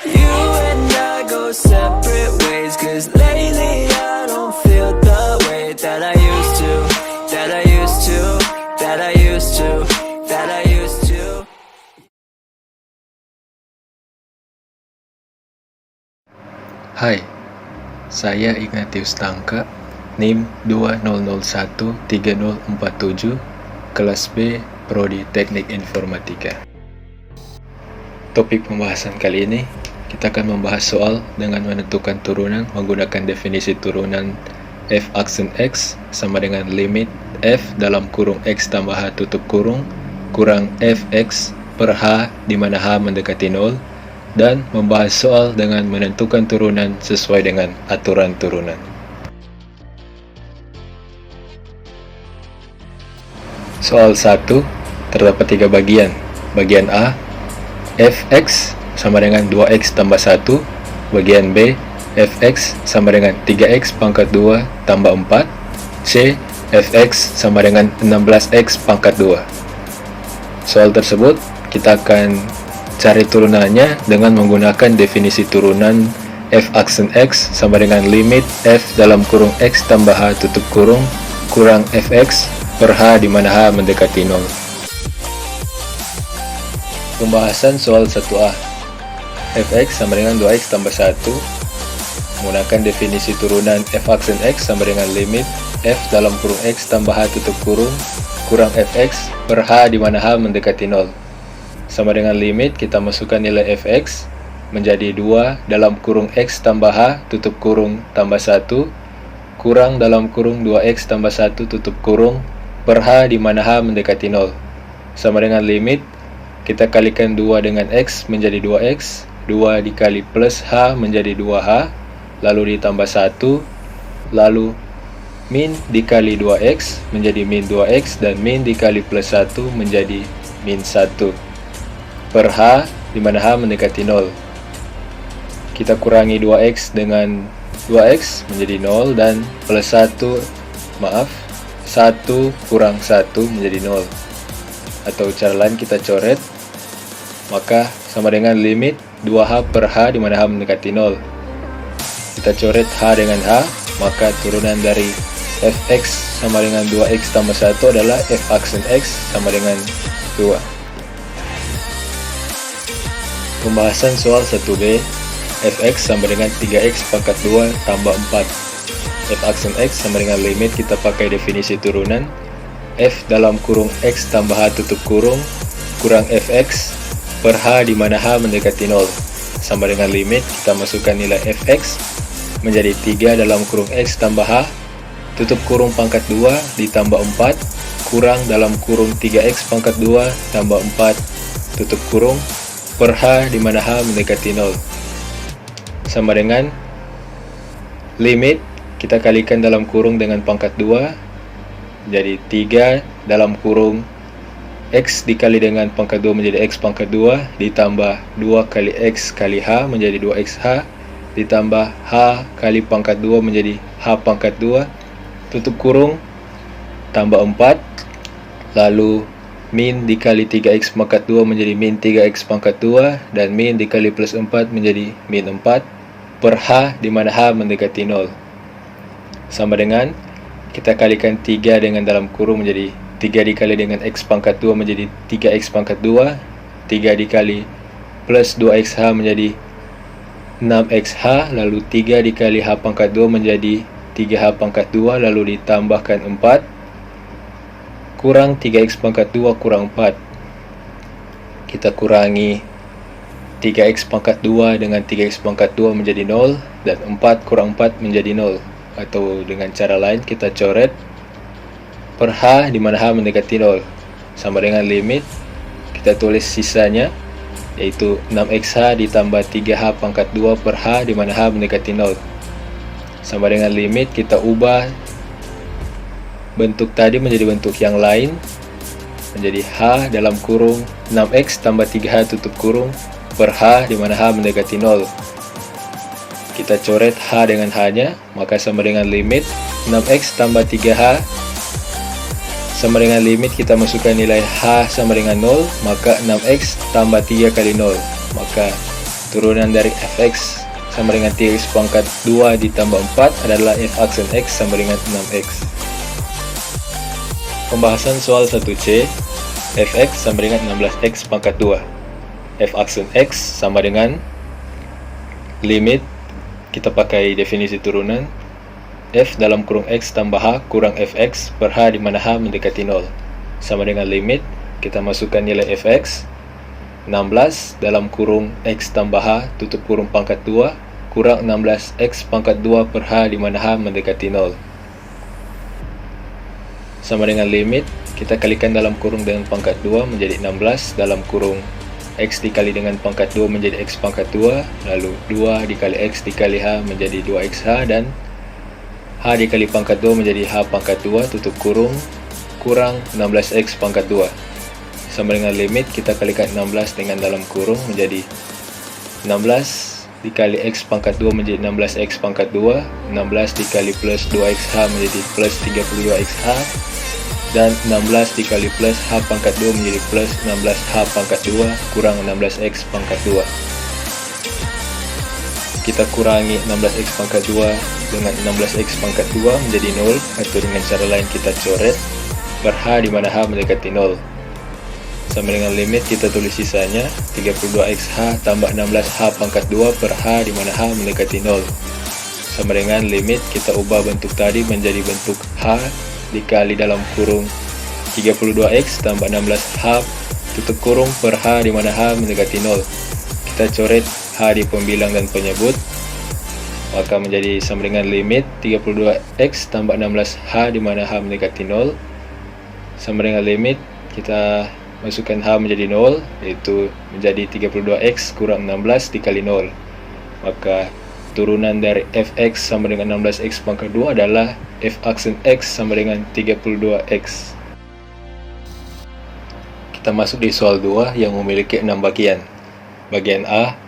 You and I go separate ways, 'cause lately I don't feel the way that I used to, that I used to, that I used to, that I used to. Hai, saya Ignatius Tangka, NIM 20013047, kelas B, Prodi Teknik Informatika. Topik pembahasan kali ini, kita akan membahas soal dengan menentukan turunan menggunakan definisi turunan f aksen x sama dengan limit f dalam kurung x tambah h tutup kurung kurang fx per h di mana h mendekati 0, dan membahas soal dengan menentukan turunan sesuai dengan aturan turunan. Soal 1 terdapat 3 bagian. Bagian A, fx sama dengan 2x tambah 1. Bagian B, fx sama dengan 3x pangkat 2 tambah 4. C, fx sama dengan 16x pangkat 2. Soal tersebut kita akan cari turunannya dengan menggunakan definisi turunan f aksen x sama dengan limit f dalam kurung x tambah h tutup kurung kurang fx per h di mana h mendekati 0. Pembahasan soal 1a. Fx sama dengan 2x tambah 1. Menggunakan definisi turunan f aksen x sama dengan limit f dalam kurung x tambah h tutup kurung kurang fx per h di mana h mendekati 0. Sama dengan limit, kita masukkan nilai fx menjadi 2 dalam kurung x tambah h tutup kurung tambah 1 kurang dalam kurung 2x tambah 1 tutup kurung per h di mana h mendekati 0. Sama dengan limit, kita kalikan 2 dengan x menjadi 2x, 2 dikali plus h menjadi 2h, lalu ditambah 1, lalu min dikali 2x menjadi min 2x, dan min dikali plus 1 menjadi min 1 per h di mana h mendekati 0. Kita kurangi 2x dengan 2x menjadi 0, dan plus 1 kurang 1 menjadi 0. Atau cara lain kita coret, maka sama dengan limit 2h per h di mana h mendekati 0. Kita coret h dengan h, maka turunan dari fx sama dengan 2x tambah 1 adalah f aksen x sama dengan 2. Pembahasan soal 1b, fx sama dengan 3x pangkat 2 tambah 4. F aksen x sama dengan limit, kita pakai definisi turunan f dalam kurung x tambah h tutup kurung kurang fx per h di mana h mendekati 0. Sama dengan limit, kita masukkan nilai fx menjadi 3 dalam kurung x tambah h tutup kurung pangkat 2 ditambah 4 kurang dalam kurung 3x pangkat 2 tambah 4 tutup kurung per h di mana h mendekati 0. Sama dengan limit, kita kalikan dalam kurung dengan pangkat 2, jadi 3 dalam kurung x dikali dengan pangkat 2 menjadi x pangkat 2 ditambah 2 kali x kali h menjadi 2xh ditambah h kali pangkat 2 menjadi h pangkat 2 tutup kurung tambah 4, lalu min dikali 3x pangkat 2 menjadi min 3x pangkat 2, dan min dikali plus 4 menjadi min 4 per h di mana h mendekati 0. Sama dengan kita kalikan 3 dengan dalam kurung menjadi 3 dikali dengan x pangkat 2 menjadi 3x pangkat 2, 3 dikali plus 2xh menjadi 6xh, lalu 3 dikali h pangkat 2 menjadi 3h pangkat 2, lalu ditambahkan 4 kurang 3x pangkat 2 kurang 4. Kita kurangi 3x pangkat 2 dengan 3x pangkat 2 menjadi 0, dan 4 kurang 4 menjadi 0. Atau dengan cara lain kita coret per h di mana h mendekati 0. Sama dengan limit, kita tulis sisanya, yaitu 6xh ditambah 3h pangkat 2 per h di mana h mendekati 0. Sama dengan limit, kita ubah bentuk tadi menjadi bentuk yang lain, menjadi h dalam kurung 6x tambah 3h tutup kurung per h di mana h mendekati 0. Kita coret h dengan h-nya, maka sama dengan limit 6x tambah 3h sama dengan limit, kita masukkan nilai h sama dengan 0, maka 6x tambah 3 kali 0, maka turunan dari fx sama dengan 3x pangkat 2 ditambah 4 adalah f aksen x sama dengan 6x. Pembahasan soal 1c, fx sama dengan 16x pangkat 2. F aksen x sama dengan limit, kita pakai definisi turunan, f dalam kurung x tambah h kurang fx per h di mana h mendekati 0. Sama dengan limit, kita masukkan nilai fx, 16 dalam kurung x tambah h tutup kurung pangkat 2 kurang 16x pangkat 2 per h di mana h mendekati 0. Sama dengan limit, kita kalikan dalam kurung dengan pangkat 2 menjadi 16 dalam kurung x dikali dengan pangkat 2 menjadi x pangkat 2, lalu 2 dikali x dikali h menjadi 2xh, dan h dikali pangkat 2 menjadi h pangkat 2 tutup kurung kurang 16x pangkat 2. Sama dengan limit, kita kalikan 16 dengan dalam kurung menjadi 16 dikali x pangkat 2 menjadi 16x pangkat 2, 16 dikali plus 2xh menjadi plus 32xh, dan 16 dikali plus h pangkat 2 menjadi plus 16h pangkat 2 kurang 16x pangkat 2. Kita kurangi 16x pangkat 2 dengan 16x pangkat 2 menjadi 0, atau dengan cara lain kita coret per h di mana h mendekati 0. Sama dengan limit, kita tulis sisanya 32xh tambah 16h pangkat 2 per h di mana h mendekati 0. Sama dengan limit, kita ubah bentuk tadi menjadi bentuk h dikali dalam kurung 32x tambah 16h tutup kurung per h di mana h mendekati 0. Kita coret h di pembilang dan penyebut, maka menjadi sama dengan limit 32x tambah 16h di mana h mendekati 0 sama dengan limit, kita masukkan h menjadi 0, yaitu menjadi 32x kurang 16 dikali 0. Maka turunan dari fx sama dengan 16x pangkat 2 adalah f aksen x sama dengan 32x. Kita masuk di soal 2 yang memiliki 6 bagian. Bagian A,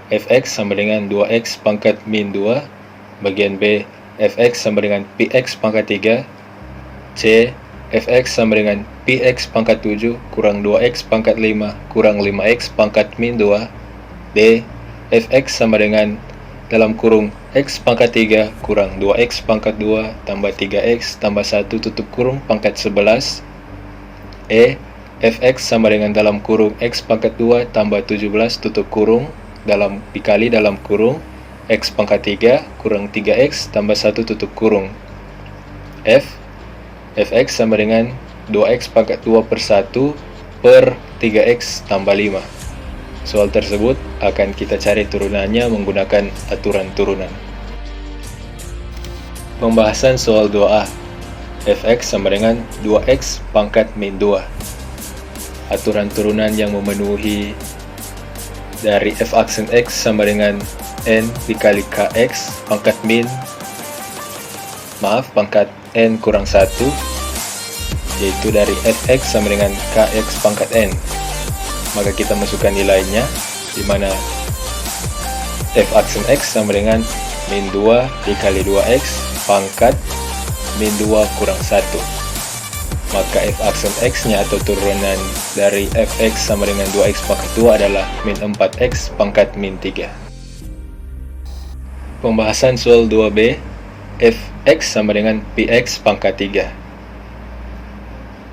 fx sama dengan 2x pangkat min 2. Bagian B, fx sama dengan px pangkat 3. C, fx sama dengan px pangkat 7 kurang 2x pangkat 5 kurang 5x pangkat min 2. D, fx sama dengan dalam kurung x pangkat 3 kurang 2x pangkat 2 tambah 3x tambah 1 tutup kurung pangkat 11. E, fx sama dengan dalam kurung x pangkat 2 tambah 17 tutup kurung dikali dalam kurung x pangkat 3 kurang 3x tambah 1 tutup kurung. F, fx sama dengan 2x pangkat 2 per 1 per 3x tambah 5. Soal tersebut akan kita cari turunannya menggunakan aturan turunan. Pembahasan soal 2a, fx sama dengan 2x pangkat min 2. Aturan turunan yang memenuhi dari f aksen x sama dengan n dikali kx pangkat pangkat n kurang 1, yaitu dari fx sama dengan kx pangkat n. Maka kita masukkan nilainya, di mana f aksen x sama dengan min 2 dikali 2x pangkat min 2 kurang 1. Maka f aksen x nya atau turunan dari fx sama dengan 2x pangkat 2 adalah min 4x pangkat min 3. Pembahasan soal 2b, fx sama dengan px pangkat 3.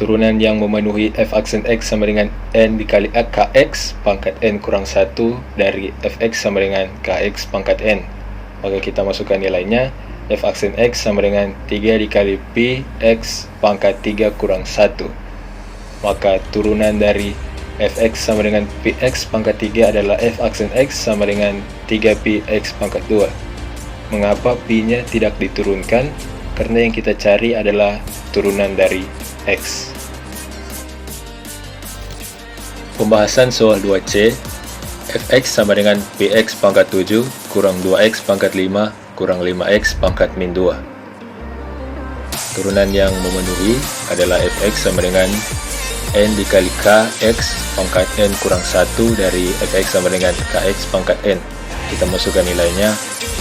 Turunan yang memenuhi f aksen x sama dengan n dikali kx pangkat n kurang 1 dari fx sama dengan kx pangkat n. Maka kita masukkan nilainya, f aksen x sama dengan 3 dikali px pangkat 3 kurang 1. Maka turunan dari fx sama dengan px pangkat 3 adalah f aksen x sama dengan 3px pangkat 2. Mengapa pi-nya tidak diturunkan? Karena yang kita cari adalah turunan dari x. Pembahasan soal 2c, fx sama dengan px pangkat 7 kurang 2x pangkat 5 kurang 5x pangkat min 2. Turunan yang memenuhi adalah fx sama dengan n dikali kx pangkat n kurang 1 dari fx sama dengan kx pangkat n. Kita masukkan nilainya,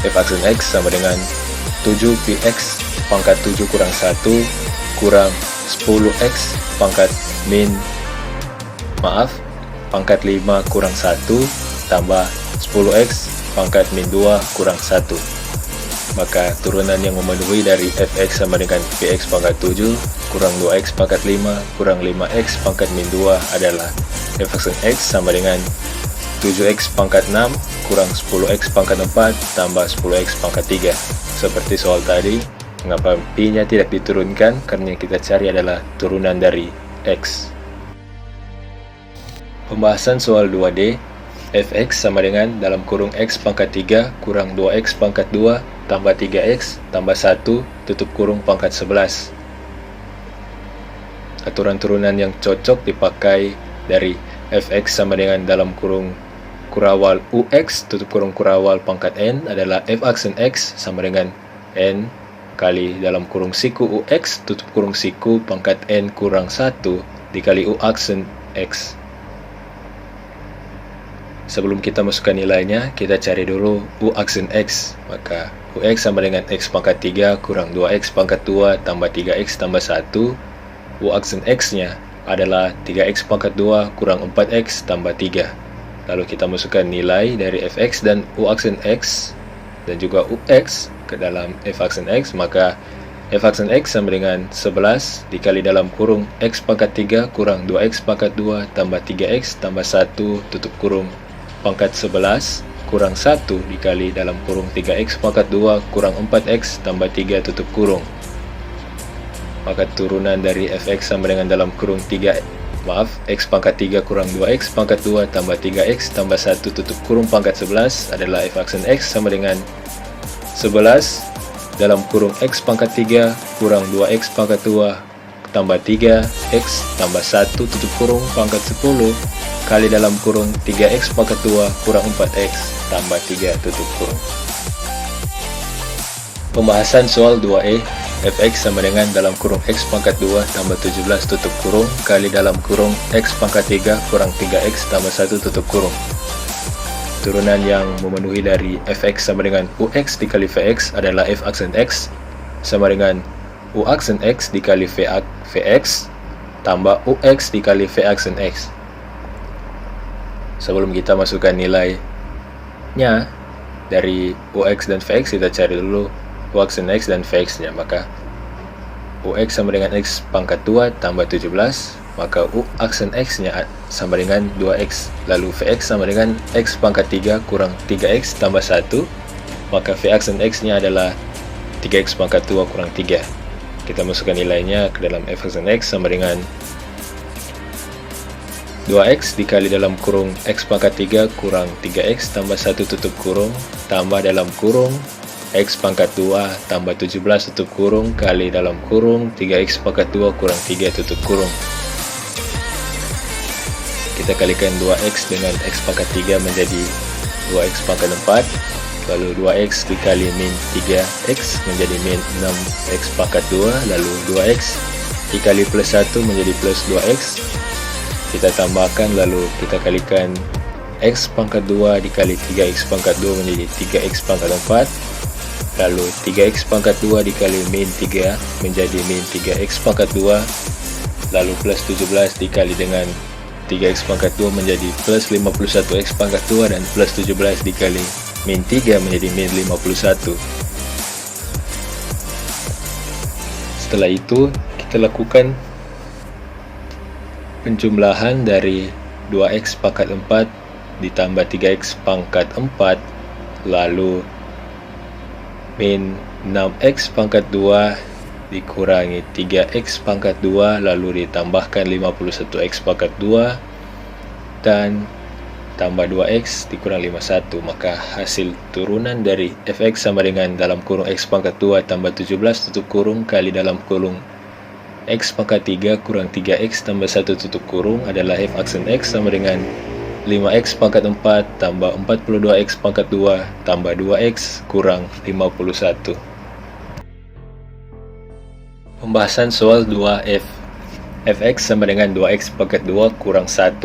f aksen x sama dengan 7px pangkat 7 kurang 1 kurang 10x pangkat pangkat 5 kurang 1 tambah 10x pangkat min 2 kurang 1. Maka turunan yang memenuhi dari fx sama dengan px pangkat 7 kurang 2x pangkat 5 kurang 5x pangkat min 2 adalah f aksen x sama dengan 7x pangkat 6 kurang 10x pangkat 4 tambah 10x pangkat 3. Seperti soal tadi, mengapa pi-nya tidak diturunkan? Karena yang kita cari adalah turunan dari x. Pembahasan soal 2D, fx sama dengan dalam kurung x pangkat 3 kurang 2x pangkat 2 tambah 3x tambah 1 tutup kurung pangkat 11. Aturan turunan yang cocok dipakai dari fx sama dengan dalam kurung kurawal ux tutup kurung kurawal pangkat n adalah f aksen x sama dengan n kali dalam kurung siku ux tutup kurung siku pangkat n kurang 1 dikali u aksen x. Sebelum kita masukkan nilainya, kita cari dulu u aksen x. Maka ux sama dengan x pangkat 3 kurang 2x pangkat 2 tambah 3x tambah 1. U aksen x-nya adalah 3x pangkat 2 kurang 4x tambah 3. Lalu kita masukkan nilai dari fx dan u aksen x dan juga ux ke dalam f aksen x. Maka f aksen x sama dengan 11 dikali dalam kurung x pangkat 3 kurang 2x pangkat 2 tambah 3x tambah 1 tutup kurung pangkat 11 kurang 1 dikali dalam kurung 3x pangkat 2 kurang 4x tambah 3 tutup kurung. Maka turunan dari fx sama dengan dalam kurung x pangkat 3 kurang 2x pangkat 2 tambah 3x tambah 1 tutup kurung pangkat 11 adalah f aksen x sama dengan 11 dalam kurung x pangkat 3 kurang 2x pangkat 2 tambah 3x tambah 1 tutup kurung pangkat 10 kali dalam kurung 3x pangkat 2 kurang 4x tambah 3 tutup kurung. Pembahasan soal 2e, fx sama dengan dalam kurung x pangkat 2 tambah 17 tutup kurung kali dalam kurung x pangkat 3 kurang 3x tambah 1 tutup kurung. Turunan yang memenuhi dari fx sama dengan ux dikali vx adalah f aksen x sama dengan u aksen x dikali vx tambah ux dikali v aksen x. Sebelum kita masukkan nilainya dari ux dan vx, kita cari dulu u aksen x dan vx nya. Maka ux sama dengan x pangkat 2 tambah 17, maka u aksen x nya sama dengan 2x. Lalu vx sama dengan x pangkat 3 kurang 3x tambah 1, maka v aksen x nya adalah 3x pangkat 2 kurang 3. Kita masukkan nilainya ke dalam f aksen x sama dengan 2x dikali dalam kurung x pangkat 3 kurang 3x tambah 1 tutup kurung tambah dalam kurung x pangkat 2 tambah 17 tutup kurung kali dalam kurung 3x pangkat 2 kurang 3 tutup kurung. Kita kalikan 2x dengan x pangkat 3 menjadi 2x pangkat 4, lalu 2x dikali min 3x menjadi min 6x pangkat 2, lalu 2x dikali plus 1 menjadi plus 2x. Kita tambahkan lalu kita kalikan x pangkat 2 dikali 3x pangkat 2 menjadi 3x pangkat 4, lalu 3x pangkat 2 dikali min 3 menjadi min 3x pangkat 2, lalu plus 17 dikali dengan 3x pangkat 2 menjadi plus 51x pangkat 2, dan plus 17 dikali min 3 menjadi min 51. Setelah itu kita lakukan penjumlahan dari 2x pangkat 4 ditambah 3x pangkat 4 lalu min 6x pangkat 2 dikurangi 3x pangkat 2 lalu ditambahkan 51x pangkat 2 dan tambah 2x dikurang 51. Maka hasil turunan dari fx sama dengan dalam kurung x pangkat 2 tambah 17 tutup kurung kali dalam kurung x pangkat 3 kurang 3x tambah 1 tutup kurung adalah f aksen x sama dengan 5x pangkat 4 tambah 42x pangkat 2 tambah 2x kurang 51. Pembahasan soal 2f. Fx sama dengan 2x pangkat 2 kurang 1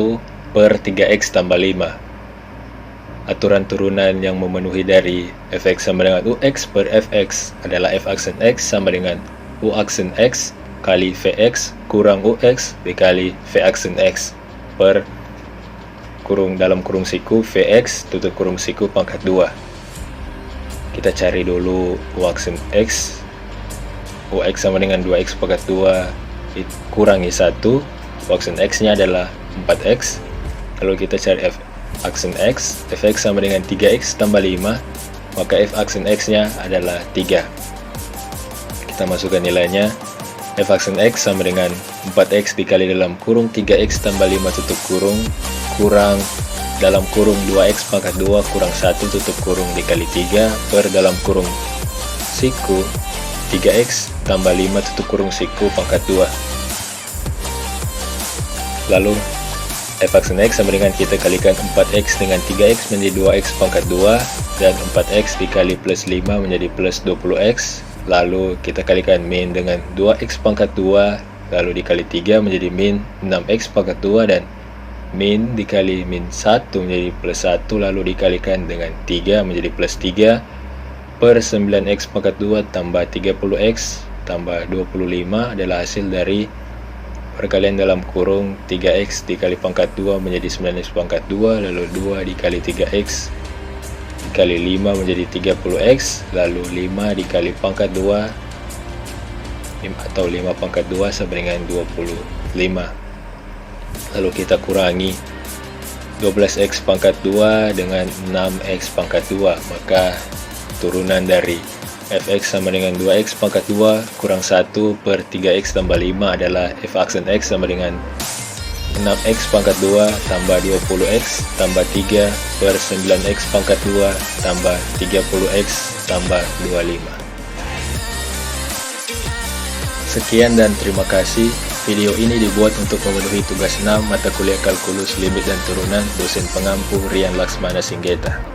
per 3x tambah 5. Aturan turunan yang memenuhi dari fx sama dengan ux per fx adalah f aksen x sama dengan u aksen x kali vx kurang ux dikali v aksen x per dalam kurung siku Vx tutup kurung siku pangkat 2. Kita cari dulu U aksen X. Ux sama dengan 2x pangkat 2 kurangi 1. U aksen X nya adalah 4x. Lalu kita cari F aksen X. Fx sama dengan 3x tambah 5, maka F aksen X nya adalah 3. Kita masukkan nilainya. F aksen X sama dengan 4x dikali dalam kurung 3x tambah 5 tutup kurung kurang dalam kurung 2x pangkat 2 kurang 1 tutup kurung dikali 3 per dalam kurung siku 3x tambah 5 tutup kurung siku pangkat 2. Lalu F aksen X sama dengan kita kalikan 4x dengan 3x menjadi 2x pangkat 2 dan 4x dikali plus 5 menjadi plus 20x. Lalu kita kalikan min dengan 2x pangkat 2 lalu dikali 3 menjadi min 6x pangkat 2 dan min dikali min 1 menjadi plus 1 lalu dikalikan dengan 3 menjadi plus 3 per 9x pangkat 2 tambah 30x tambah 25 adalah hasil dari perkalian dalam kurung 3x dikali pangkat 2 menjadi 9x pangkat 2 lalu 2 dikali 3x dikali 5 menjadi 30x lalu 5 dikali pangkat 2 atau 5 pangkat 2 sama dengan 25. Lalu kita kurangi 12x pangkat 2 dengan 6x pangkat 2, maka turunan dari Fx sama dengan 2x pangkat 2 kurang 1 per 3x tambah 5 adalah F aksen X sama dengan 6x pangkat 2 tambah 20x tambah 3 per 9x pangkat 2 tambah 30x tambah 25. Sekian dan terima kasih. Video ini dibuat untuk memenuhi tugas 6 mata kuliah kalkulus limit dan turunan dosen pengampu Rian Laksmana Singgeta.